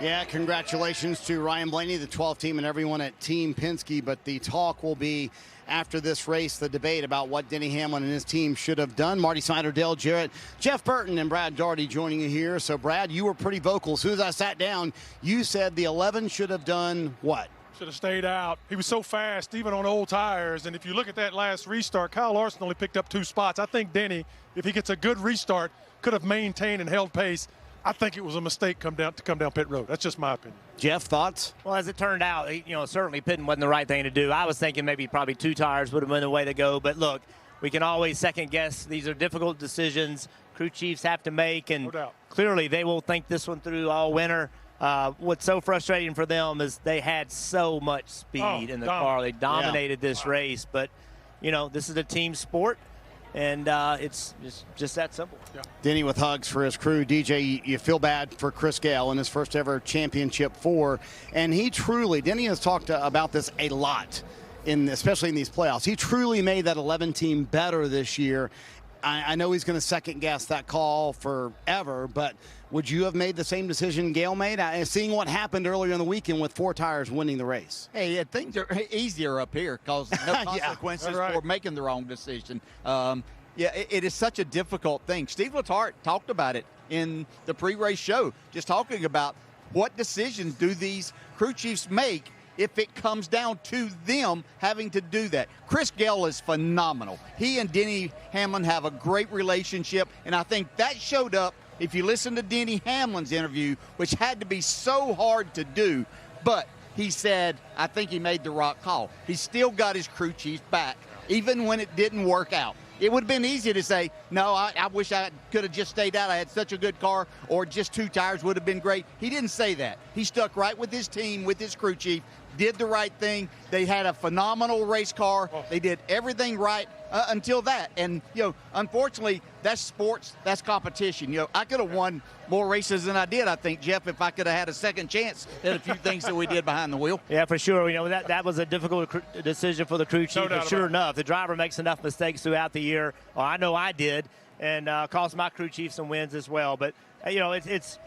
Yeah, congratulations to Ryan Blaney, the 12th team, and everyone at Team Penske. But the talk will be after this race, the debate about what Denny Hamlin and his team should have done. Marty Snyder, Dale Jarrett, Jeff Burton, and Brad Daugherty joining you here. So, Brad, you were pretty vocal. As soon as I sat down, you said the 11 should have done what? Should have stayed out. He was so fast, even on old tires. And if you look at that last restart, Kyle Larson only picked up 2 spots. I think Denny, if he gets a good restart, could have maintained and held pace. I think it was a mistake to come down pit road. That's just my opinion. Jeff, thoughts? Well, as it turned out, certainly pitting wasn't the right thing to do. I was thinking maybe probably 2 tires would have been the way to go. But look, we can always second guess. These are difficult decisions crew chiefs have to make, and clearly they will think this one through all winter. What's so frustrating for them is they had so much speed in the car. They dominated this race. But, this is a team sport. And it's just that simple. Yeah. Denny with hugs for his crew. DJ, you feel bad for Chris Gale in his first ever championship 4. And he truly, Denny has talked about this a lot, especially in these playoffs. He truly made that 11 team better this year. I know he's going to second guess that call forever, but would you have made the same decision Gale made? Seeing what happened earlier in the weekend with 4 tires winning the race. Hey, things are easier up here because no consequences for making the wrong decision. It is such a difficult thing. Steve Letarte talked about it in the pre-race show, just talking about what decisions do these crew chiefs make if it comes down to them having to do that. Chris Gale is phenomenal. He and Denny Hamlin have a great relationship, and I think that showed up if you listen to Denny Hamlin's interview, which had to be so hard to do, but he said, I think he made the right call. He still got his crew chief back, even when it didn't work out. It would have been easy to say, no, I wish I could have just stayed out. I had such a good car, or just 2 tires would have been great. He didn't say that. He stuck right with his team, with his crew chief, did the right thing. They had a phenomenal race car. They did everything right until that. And, unfortunately, that's sports, that's competition. I could have won more races than I did, I think, Jeff, if I could have had a second chance at a few things that we did behind the wheel. Yeah, for sure. That was a difficult decision for the crew chief. But sure enough, the driver makes enough mistakes throughout the year. Well, I know I did, and cost my crew chief some wins as well. But, it's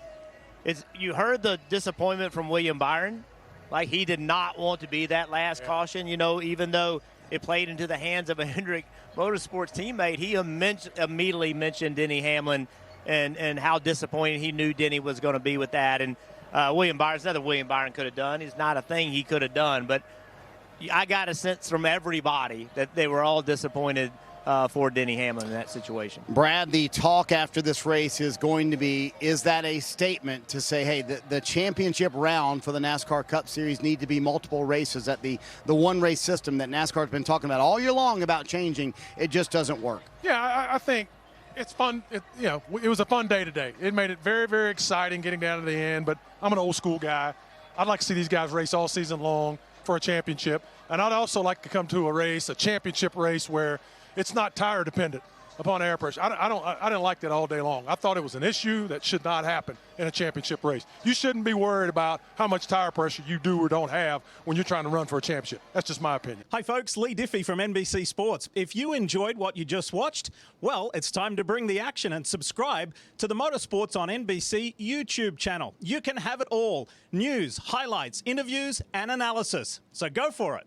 you heard the disappointment from William Byron. Like, he did not want to be that last caution, even though it played into the hands of a Hendrick Motorsports teammate. He immediately mentioned Denny Hamlin and how disappointed he knew Denny was going to be with that. And William Byron's nothing William Byron could have done. It's not a thing he could have done. But I got a sense from everybody that they were all disappointed for Denny Hamlin in that situation. Brad, the talk after this race is going to be, is that a statement to say, hey, the championship round for the NASCAR Cup Series need to be multiple races, at the one race system that NASCAR has been talking about all year long about changing, it just doesn't work? Yeah, I think it's fun. It was a fun day today. It made it very, very exciting getting down to the end, but I'm an old school guy. I'd like to see these guys race all season long for a championship, and I'd also like to come to a championship race where it's not tire dependent upon air pressure. I didn't like that all day long. I thought it was an issue that should not happen in a championship race. You shouldn't be worried about how much tire pressure you do or don't have when you're trying to run for a championship. That's just my opinion. Hi folks, Lee Diffie from NBC Sports. If you enjoyed what you just watched, well, it's time to bring the action and subscribe to the Motorsports on NBC YouTube channel. You can have it all: news, highlights, interviews, and analysis. So go for it.